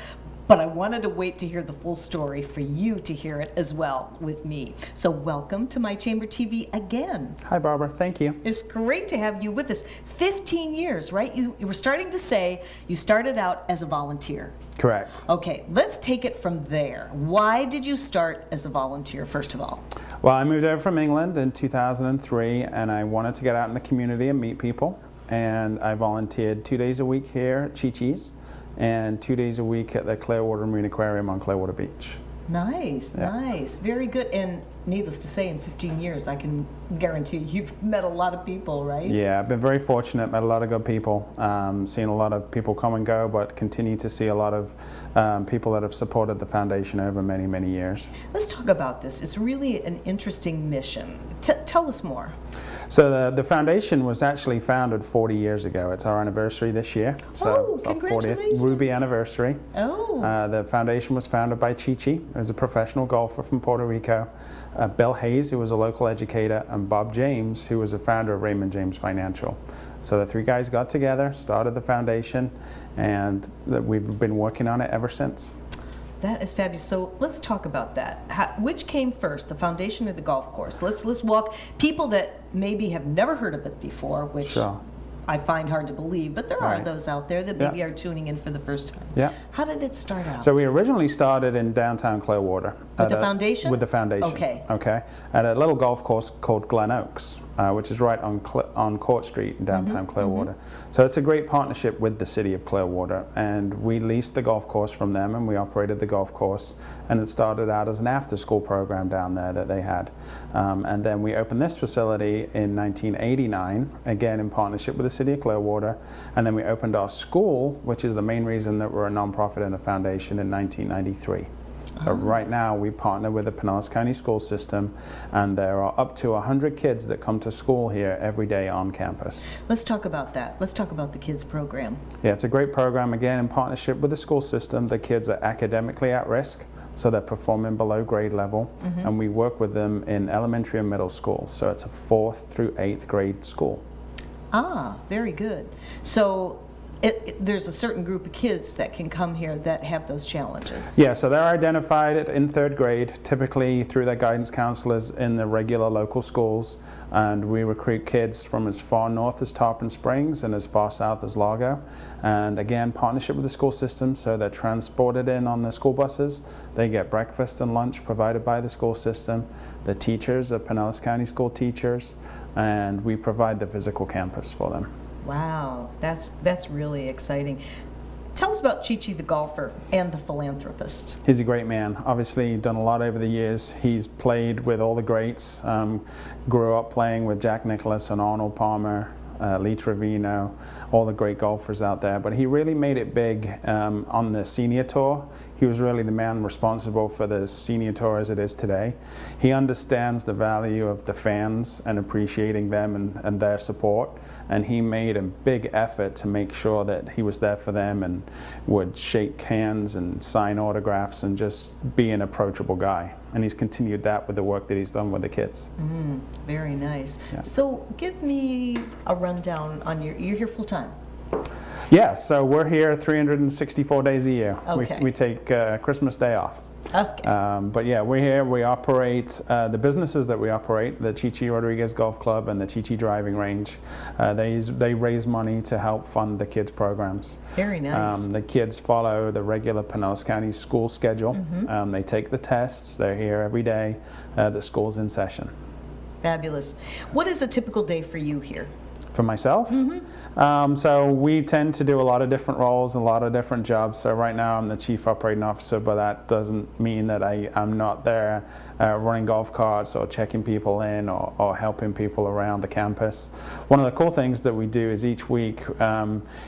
but I wanted to wait to hear the full story for you to hear it as well with me. So welcome to My Chamber TV again. Hi, Barbara. Thank you. It's great to have you with us. 15 years, right? You were starting to say you started out as a volunteer. Correct. Okay, let's take it from there. Why did you start as a volunteer, first of all? Well, I moved over from England in 2003, and I wanted to get out in the community and meet people. And I volunteered 2 days a week here at Chi-Chi's and 2 days a week at the Clearwater Marine Aquarium on Clearwater Beach. Nice, nice. Very good. And needless to say, in 15 years, I can guarantee you've met a lot of people, right? Yeah, I've been very fortunate, met a lot of good people, seen a lot of people come and go, but continue to see a lot of people that have supported the foundation over many, many years. Let's talk about this. It's really an interesting mission. Tell us more. So the foundation was actually founded 40 years ago. It's our anniversary this year. So it's our 40th congratulations. Ruby anniversary. Oh. The foundation was founded by Chi-Chi, who's a professional golfer from Puerto Rico, Bill Hayes, who was a local educator, and Bob James, who was a founder of Raymond James Financial. So the three guys got together, started the foundation, and we've been working on it ever since. That is fabulous. So let's talk about that. Which came first, the foundation or the golf course? Let's walk people that maybe have never heard of it before, which Sure. I find hard to believe, but there are Right. those out there that maybe are tuning in for the first time. Yeah. How did it start out? So we originally started in downtown Clearwater. With the foundation? With the foundation. Okay. Okay. At a little golf course called Glen Oaks, which is right on Court Street in downtown Clearwater. So it's a great partnership with the city of Clearwater, and we leased the golf course from them, and we operated the golf course, and it started out as an after-school program down there that they had. And then we opened this facility in 1989, again in partnership with the city of Clearwater, and then we opened our school, which is the main reason that we're a nonprofit and a foundation, in 1993. But right now we partner with the Pinellas County school system, and there are up to 100 kids that come to school here every day on campus. Let's talk about that. Let's talk about the kids program. Yeah, it's a great program, again in partnership with the school system. The kids are academically at risk, so they're performing below grade level, and we work with them in elementary and middle school. So it's a 4th through 8th grade school. Ah, very good. So there's a certain group of kids that can come here that have those challenges. Yeah, so they're identified in 3rd grade, typically through their guidance counselors in the regular local schools, and we recruit kids from as far north as Tarpon Springs and as far south as Largo. And again, partnership with the school system, so they're transported in on the school buses. They get breakfast and lunch provided by the school system. The teachers are Pinellas County school teachers, and we provide the physical campus for them. Wow, that's really exciting. Tell us about Chi-Chi the golfer and the philanthropist. He's a great man. Obviously done a lot over the years. He's played with all the greats. Grew up playing with Jack Nicklaus and Arnold Palmer, Lee Trevino, all the great golfers out there. But he really made it big on the senior tour. He was really the man responsible for the senior tour as it is today. He understands the value of the fans and appreciating them and their support. And he made a big effort to make sure that he was there for them and would shake hands and sign autographs and just be an approachable guy. And he's continued that with the work that he's done with the kids. Very nice. Yeah. So give me a rundown on you're here full time. Yeah, so we're here 364 days a year. Okay. We take Christmas Day off. Okay. But yeah, we're here. We operate the businesses that we operate, the Chi-Chi Rodriguez Golf Club and the Chi-Chi Driving Range. They raise money to help fund the kids' programs. Very nice. The kids follow the regular Pinellas County school schedule. They take the tests. They're here every day. The school's in session. Fabulous. What is a typical day for you here? For myself? So we tend to do a lot of different roles, a lot of different jobs. So right now I'm the Chief Operating Officer, but that doesn't mean that I'm not there running golf carts or checking people in or helping people around the campus. One of the cool things that we do is each week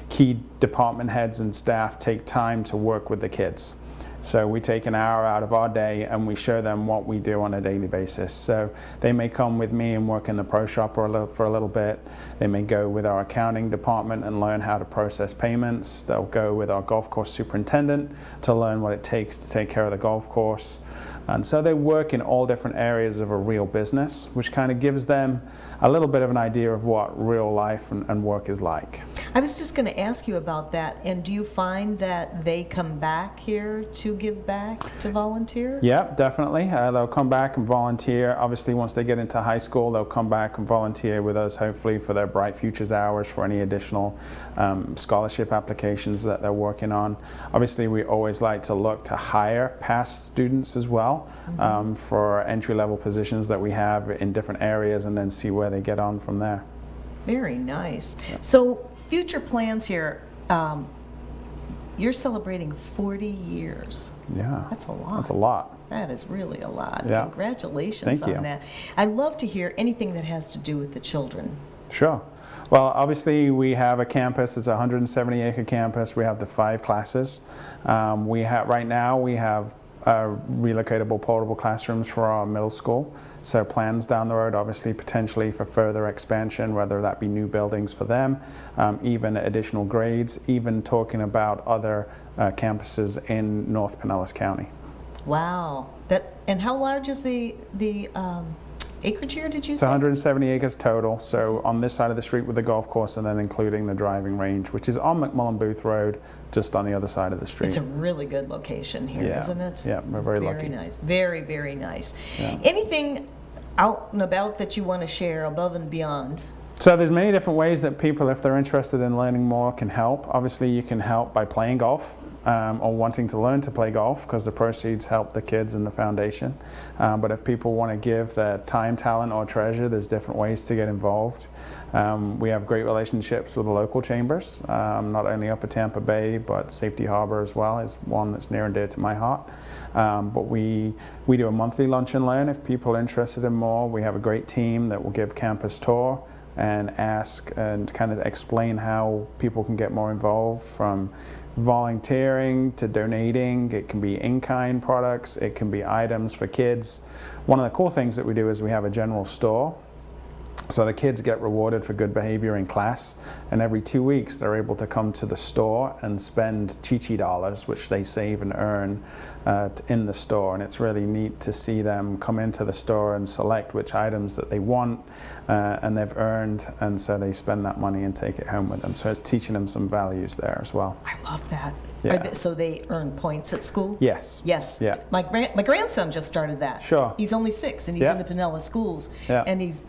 key department heads and staff take time to work with the kids. So we take an hour out of our day and we show them what we do on a daily basis. So they may come with me and work in the pro shop for a little bit. They may go with our accounting department and learn how to process payments. They'll go with our golf course superintendent to learn what it takes to take care of the golf course. And so they work in all different areas of a real business, which kind of gives them a little bit of an idea of what real life and work is like. I was just going to ask you about that. And do you find that they come back here to give back, to volunteer? Yeah, definitely. They'll come back and volunteer. Obviously, once they get into high school, they'll come back and volunteer with us, hopefully for their Bright Futures hours, for any additional scholarship applications that they're working on. Obviously, we always like to look to hire past students as well for entry-level positions that we have in different areas, and then see where they get on from there. Very nice. Yeah. So future plans here, you're celebrating 40 years. Yeah. That's a lot. That's a lot. That is really a lot. Yeah. Congratulations Thank on you. that. I love to hear anything that has to do with the children. Sure. Well, obviously we have a campus. It's a 170-acre campus. We have the 5 classes. Right now we have relocatable portable classrooms for our middle school. So plans down the road, obviously, potentially for further expansion, whether that be new buildings for them, even additional grades, even talking about other campuses in North Pinellas County. Wow. And how large is the acreage here, did you It's say? 170 acres total, so on this side of the street with the golf course, and then including the driving range, which is on McMullen Booth Rd, just on the other side of the street. It's a really good location here, Yeah. isn't it? Yeah, we're very lucky. Very nice. Very, very nice. Yeah. Anything out and about that you want to share above and beyond? So there's many different ways that people, if they're interested in learning more, can help. Obviously, you can help by playing golf or wanting to learn to play golf, because the proceeds help the kids and the foundation. But if people want to give their time, talent, or treasure, there's different ways to get involved. We have great relationships with the local chambers, not only up at Tampa Bay, but Safety Harbor as well is one that's near and dear to my heart. But we do a monthly lunch and learn if people are interested in more. We have a great team that will give campus tour and ask and kind of explain how people can get more involved, from volunteering to donating. It can be in-kind products, it can be items for kids. One of the cool things that we do is we have a general store. So the kids get rewarded for good behavior in class, and every 2 weeks they're able to come to the store and spend Chi-Chi dollars, which they save and earn in the store. And it's really neat to see them come into the store and select which items that they want and they've earned, and so they spend that money and take it home with them. So it's teaching them some values there as well. I love that. Yeah. So they earn points at school? Yes. Yes. Yeah. My grandson just started that. Sure. He's only 6 and he's Yeah. in the Pinellas schools. Yeah. And he's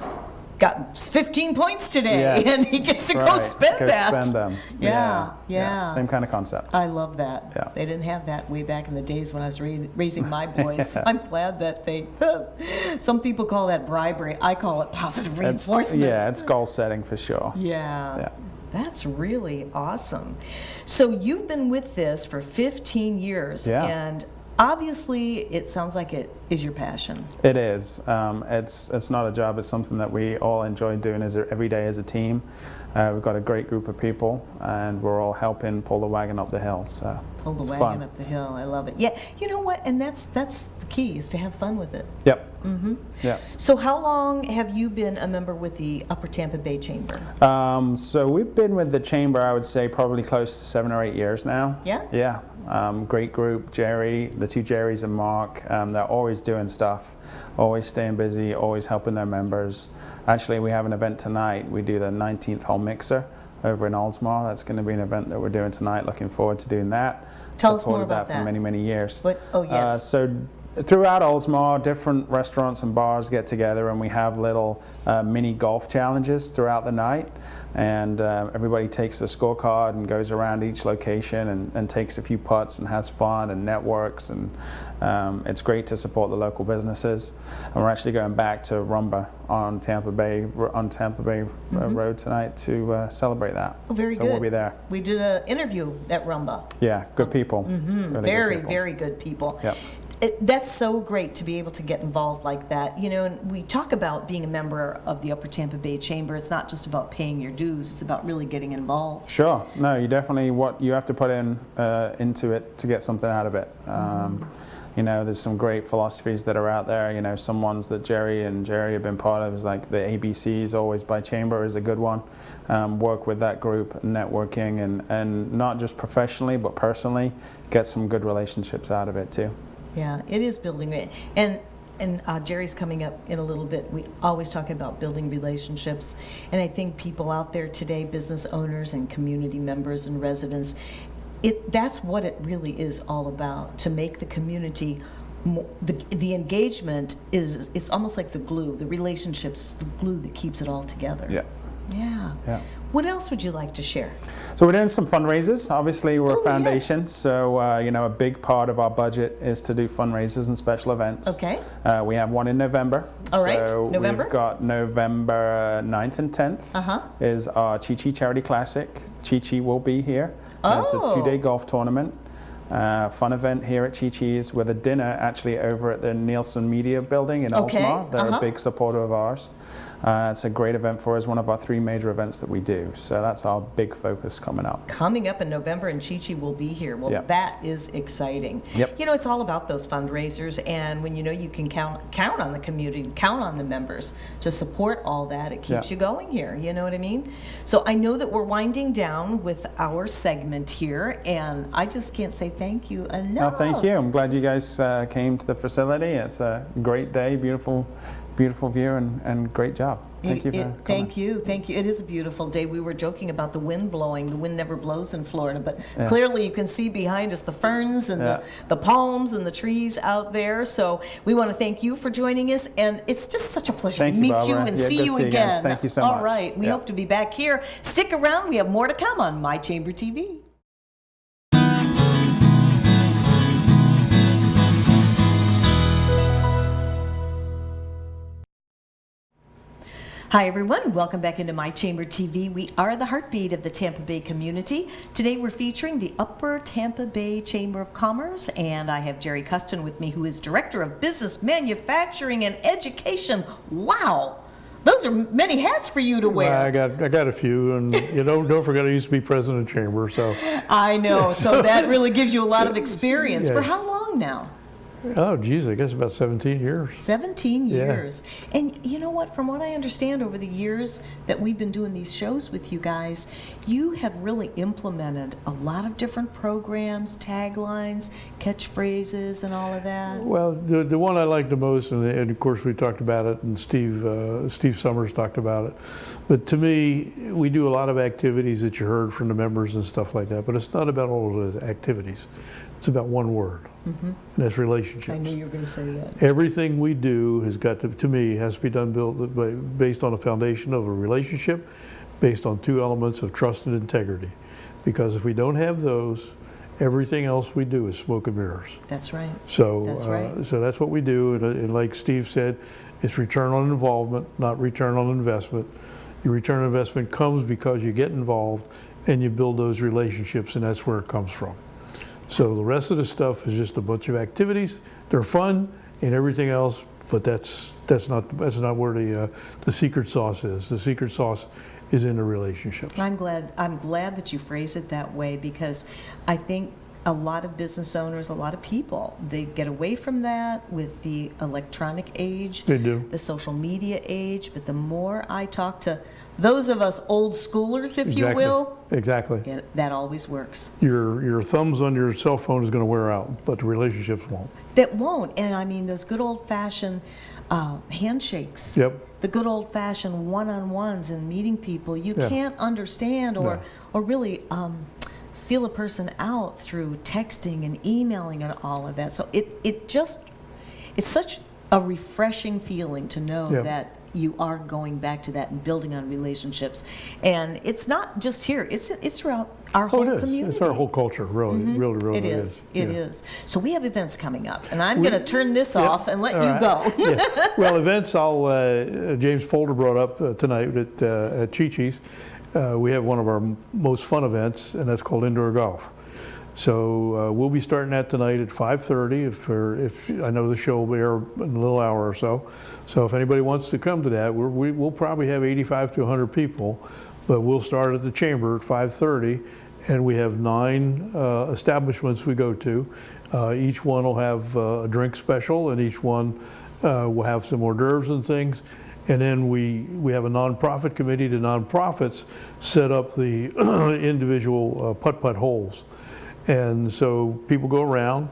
got 15 points today, Yes. and he gets to go Right. spend Go that. spend them. Yeah. Same kind of concept. I love that. Yeah. They didn't have that way back in the days when I was raising my boys. I'm glad that they, some people call that bribery. I call it positive reinforcement. It's goal setting for sure. Yeah. Yeah. That's really awesome. So you've been with this for 15 years, Yeah. and obviously it sounds like it is your passion. It is. It's not a job. It's something that we all enjoy doing every day as a team. We've got a great group of people, and we're all helping pull the wagon up the hill. So Pull the it's wagon fun. up the hill. I love it. Yeah, you know what? And that's the key, is to have fun with it. Yep. Yeah. So how long have you been a member with the Upper Tampa Bay Chamber? So we've been with the chamber, I would say, probably close to 7 or 8 years now. Yeah? Yeah. Great group. Jerry, the two Jerrys and Mark, they're always doing stuff, always staying busy, always helping their members. Actually, we have an event tonight. We do the 19th hole mixer over in Oldsmar. That's going to be an event that we're doing tonight. Looking forward to doing that. Tell us more Supported about that that. for many, many years. What? Oh, yes. So throughout Oldsmar, different restaurants and bars get together, and we have little mini golf challenges throughout the night. And everybody takes a scorecard and goes around each location and takes a few putts and has fun and networks. And it's great to support the local businesses. And we're actually going back to Rumba on Tampa Bay Road tonight to celebrate that. Oh, very so good. we'll be there. We did an interview at Rumba. Yeah, good people. Really good Very, people. very good people. Yep. That's so great to be able to get involved like that. You know, and we talk about being a member of the Upper Tampa Bay Chamber. It's not just about paying your dues. It's about really getting involved. Sure. No, you definitely you have to put into it to get something out of it. You know, there's some great philosophies that are out there. You know, some ones that Jerry have been part of is like the ABCs, always by chamber, is a good one. Work with that group, networking, and not just professionally but personally, get some good relationships out of it too. Yeah, it is building it. And Jerry's coming up in a little bit. We always talk about building relationships. And I think people out there today, business owners and community members and residents, that's what it really is all about, to make the community the engagement it's almost like the glue. The relationships, the glue that keeps it all together. Yeah. Yeah. Yeah. What else would you like to share? So we're doing some fundraisers. Obviously, we're Oh, a foundation, so you know, a big part of our budget is to do fundraisers and special events. Okay. We have one in November. All right. So November? we've got November 9th and 10th is our Chi-Chi Charity Classic. Chi-Chi will be here. It's a 2-day golf tournament. Fun event here at Chi-Chi's with a dinner actually over at the Nielsen Media Building in Oldsmar. They're a big supporter of ours. It's a great event for us, one of our 3 major events that we do. So that's our big focus coming up. Coming up in November, and Chi-Chi will be here. Well, Yep. that is exciting. Yep. You know, it's all about those fundraisers, and when you know you can count on the community, count on the members to support all that, it keeps Yeah. you going here. You know what I mean? So I know that we're winding down with our segment here, and I just can't say thank you enough. No, thank you. I'm glad you guys came to the facility. It's a great day, beautiful view, and great job. Thank you for coming. Thank you. It is a beautiful day. We were joking about the wind blowing. The wind never blows in Florida, but clearly you can see behind us the ferns and the palms and the trees out there. So we want to thank you for joining us, and it's just such a pleasure Thank to you, meet you Barbara. and Yeah, see good to you see you again. again. Thank you so All much. right. We Yeah. hope to be back here. Stick around. We have more to come on My Chamber TV. Hi everyone, welcome back into My Chamber TV. We are the heartbeat of the Tampa Bay community. Today we're featuring the Upper Tampa Bay Chamber of Commerce, and I have Jerry Custin with me, who is Director of Business, Manufacturing, and Education. Wow! Those are many hats for you to wear. Well, I got a few, and you know, don't forget I used to be president of the chamber, so. I know, so that really gives you a lot of experience. Yeah. For how long now? Oh, geez, I guess about 17 years. 17 Yeah. years. And you know what? From what I understand over the years that we've been doing these shows with you guys, you have really implemented a lot of different programs, taglines, catchphrases, and all of that. Well, the one I like the most, and of course we talked about it, and Steve Summers talked about it. But to me, we do a lot of activities that you heard from the members and stuff like that. But it's not about all of those activities. It's about one word, and that's relationships. I knew you were going to say that. Everything we do has got to me, has to be done based on a foundation of a relationship, based on 2 elements of trust and integrity. Because if we don't have those, everything else we do is smoke and mirrors. That's right. So, That's right. So that's what we do, and like Steve said, it's return on involvement, not return on investment. Your return on investment comes because you get involved and you build those relationships, and that's where it comes from. So the rest of the stuff is just a bunch of activities. They're fun and everything else, but that's not where the secret sauce is. The secret sauce is in the relationships. I'm glad that you phrase it that way, because I think a lot of business owners, a lot of people, they get away from that with the electronic age, They do. the social media age. But the more I talk to those of us old schoolers, if you will, Exactly. that always works. Your thumbs on your cell phone is going to wear out, but the relationships won't. That won't. And I mean, those good old-fashioned handshakes. Yep. The good old-fashioned one-on-ones and meeting people. You Yeah. can't understand No. or really feel a person out through texting and emailing and all of that. So it's such a refreshing feeling to know Yeah. that you are going back to that and building on relationships. And it's not just here, it's throughout our whole it is. community. It's our whole culture, really. It really It is. It Yeah. is. So we have events coming up, and I'm going to turn this off and let All you right. go. Yeah. Well, events, James Poulter brought up tonight at Chi-Chi's. We have one of our most fun events, and that's called indoor golf. So we'll be starting that tonight at 5:30. If I know the show will be here in a little hour or so. So if anybody wants to come to that, we'll probably have 85 to 100 people, but we'll start at the Chamber at 5:30, and we have 9 establishments we go to. Each one will have a drink special, and each one will have some hors d'oeuvres and things. And then we have a nonprofit committee. The nonprofits set up the individual putt-putt holes. And so people go around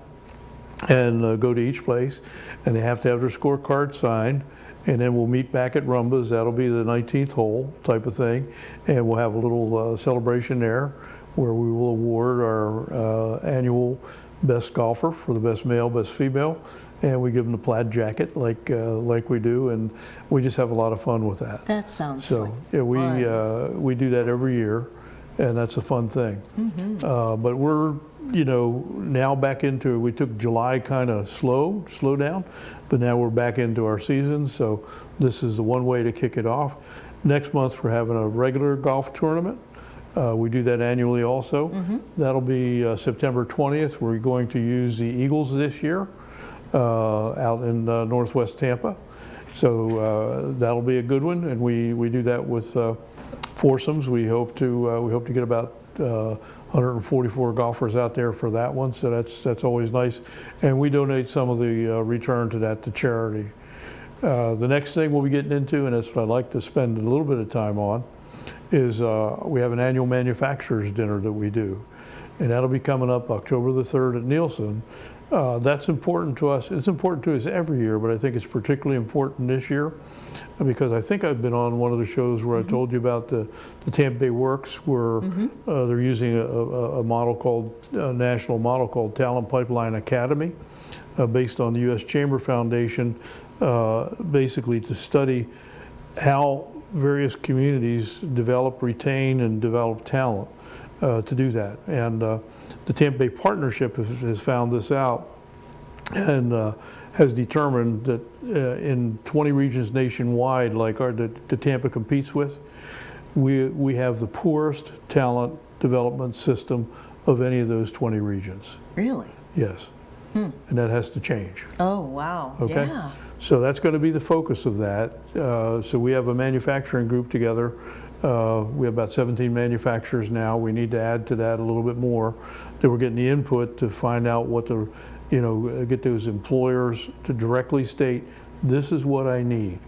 and go to each place, and they have to have their scorecard signed, and then we'll meet back at Rumba's. That'll be the 19th hole type of thing, and we'll have a little celebration there where we will award our annual best golfer for the best male, best female, and we give them the plaid jacket like we do, and we just have a lot of fun with that. That sounds So like yeah, fun. we do that every year, and that's a fun thing. But we're now back into, we took July kind of slow down, but now we're back into our season. So this is the one way to kick it off. Next month we're having a regular golf tournament. We do that annually also. That'll be September 20th. We're going to use the Eagles this year out in northwest Tampa. So that'll be a good one, and we do that with foursomes. We hope to get about 144 golfers out there for that one. So that's always nice, and we donate some of the return to that to charity. The next thing we'll be getting into, and that's what I'd like to spend a little bit of time on, is we have an annual manufacturers dinner that we do, and that'll be coming up October the 3rd at Nielsen. That's important to us. It's important to us every year, but I think it's particularly important this year because I think I've been on one of the shows where I told you about the Tampa Bay Works, where they're using a model called national model called Talent Pipeline Academy, based on the U.S. Chamber Foundation, basically to study how various communities develop, retain, and develop talent to do that. And the Tampa Bay Partnership has found this out and has determined that in 20 regions nationwide, like the Tampa competes with, we have the poorest talent development system of any of those 20 regions. Really? Yes. And that has to change. Oh, wow. Okay. Yeah. So that's going to be the focus of that. So we have a manufacturing group together. We have about 17 manufacturers now. We need to add to that a little bit more. That we're getting the input to find out what the, get those employers to directly state, this is what I need.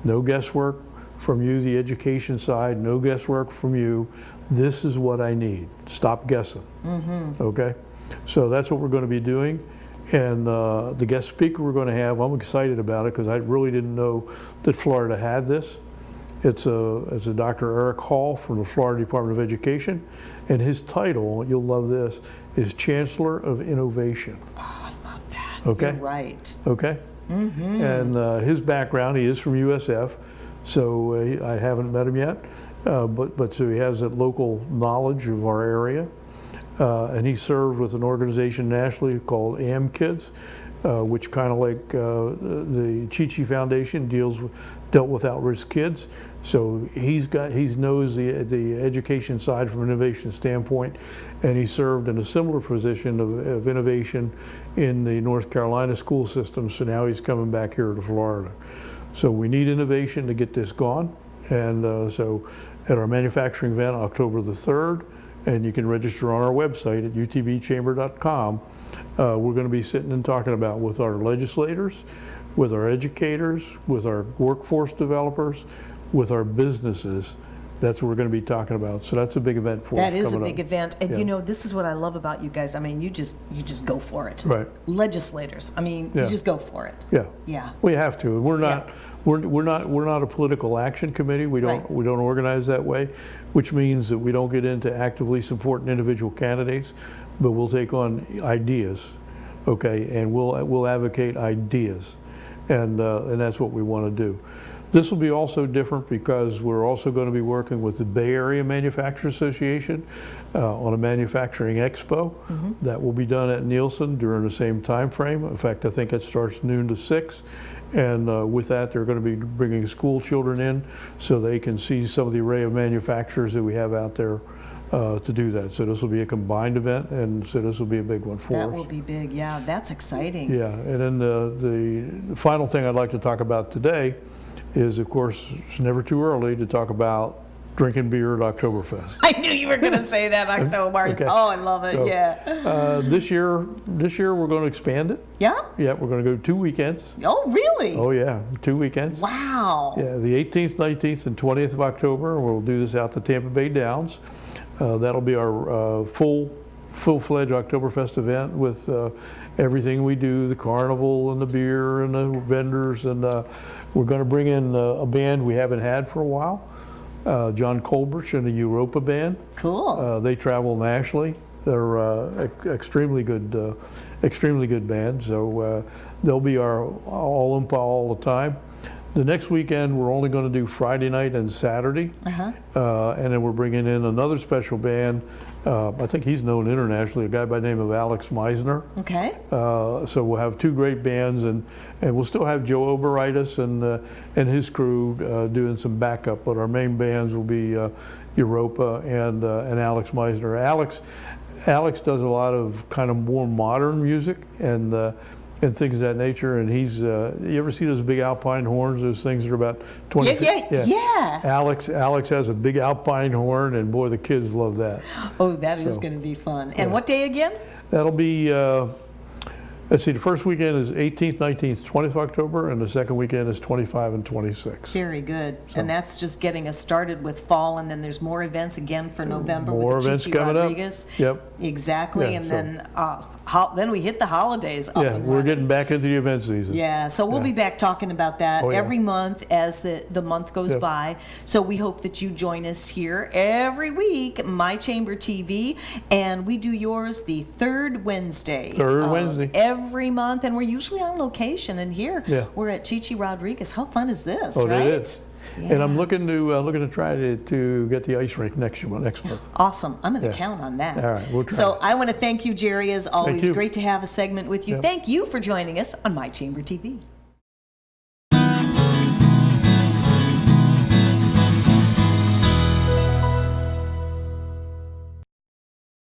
No guesswork from you, the education side, no guesswork from you. This is what I need. Stop guessing. Okay? So that's what we're going to be doing. And the guest speaker we're going to have, I'm excited about it because I really didn't know that Florida had this. It's a Dr. Eric Hall from the Florida Department of Education, and his title, you'll love this, is Chancellor of Innovation. Oh, I love that. Okay. You're right. Okay? And his background, he is from USF, so I haven't met him yet, but so he has that local knowledge of our area. And he served with an organization nationally called AmKids, which kind of like the Chi-Chi Foundation dealt with at-risk kids. So he knows the education side from an innovation standpoint, and he served in a similar position of innovation in the North Carolina school system. So now he's coming back here to Florida. So we need innovation to get this going, and so at our manufacturing event, October the 3rd, and you can register on our website at utbchamber.com. We're going to be sitting and talking about with our legislators, with our educators, with our workforce developers, with our businesses. That's what we're going to be talking about. So that's a big event for us. That is a coming big up. event, and Yeah. you know, this is what I love about you guys. I mean, you just go for it. Right. Legislators, I mean, Yeah. you just go for it. Yeah. Yeah. We have to. We're not. We're not a political action committee. We don't. Right. We don't organize that way, which means that we don't get into actively supporting individual candidates, but we'll take on ideas, okay, and we'll advocate ideas, and that's what we want to do. This will be also different because we're also going to be working with the Bay Area Manufacturers Association on a manufacturing expo that will be done at Nielsen during the same time frame. In fact, I think it starts noon to 6. And with that, they're going to be bringing school children in so they can see some of the array of manufacturers that we have out there to do that. So this will be a combined event, and so this will be a big one for us. That will be big. Yeah, that's exciting. Yeah, and then the final thing I'd like to talk about today is, of course, it's never too early to talk about drinking beer at Oktoberfest. I knew you were going to say that, October. Okay. Oh, I love it. So, Yeah. This year we're going to expand it. Yeah? Yeah, we're going to go 2 weekends. Oh, really? Oh yeah, 2 weekends. Wow. Yeah, the 18th, 19th, and 20th of October. We'll do this out the Tampa Bay Downs. That'll be our full-fledged Oktoberfest event with everything we do, the carnival and the beer and the vendors, and we're going to bring in a band we haven't had for a while, John Colbert and the Europa Band. Cool. They travel nationally. They're extremely good band. So they'll be our all the time. The next weekend we're only going to do Friday night and Saturday, and then we're bringing in another special band. I think he's known internationally, a guy by the name of Alex Meisner. Okay. So we'll have 2 great bands, and we'll still have Joe Oberitis and his crew doing some backup, but our main bands will be Europa and Alex Meisner. Alex does a lot of kind of more modern music and things of that nature, and he's you ever see those big alpine horns? Those things are about 20 feet. Yeah. Alex has a big alpine horn, and boy, the kids love that. Oh, that is So, going to be fun. And yeah. what day again? That'll be, let's see, the first weekend is 18th, 19th, 20th of October, and the second weekend is 25 and 26. Very good. And that's just getting us started with fall, and then there's more events again for November More with events Chichi coming Rodriguez. up. Yep. Exactly. Yeah, And so- then we hit the holidays up Yeah, and we're running. getting back into the event season. Yeah, so we'll Yeah. be back talking about that Oh, yeah. every month as the month goes Yep. by. So we hope that you join us here every week, My Chamber TV, and we do yours the third Wednesday. of Wednesday. every month, and we're usually on location. And here Yeah. we're at Chichi Rodriguez. How fun is this, Oh, right? it is. And I'm looking to try to get the ice rink next month. Awesome. I'm going to Yeah. count on that. All right, we'll try So it. I want to thank you, Jerry, as always. you. Great to have a segment with you. Yep. Thank you for joining us on My Chamber TV.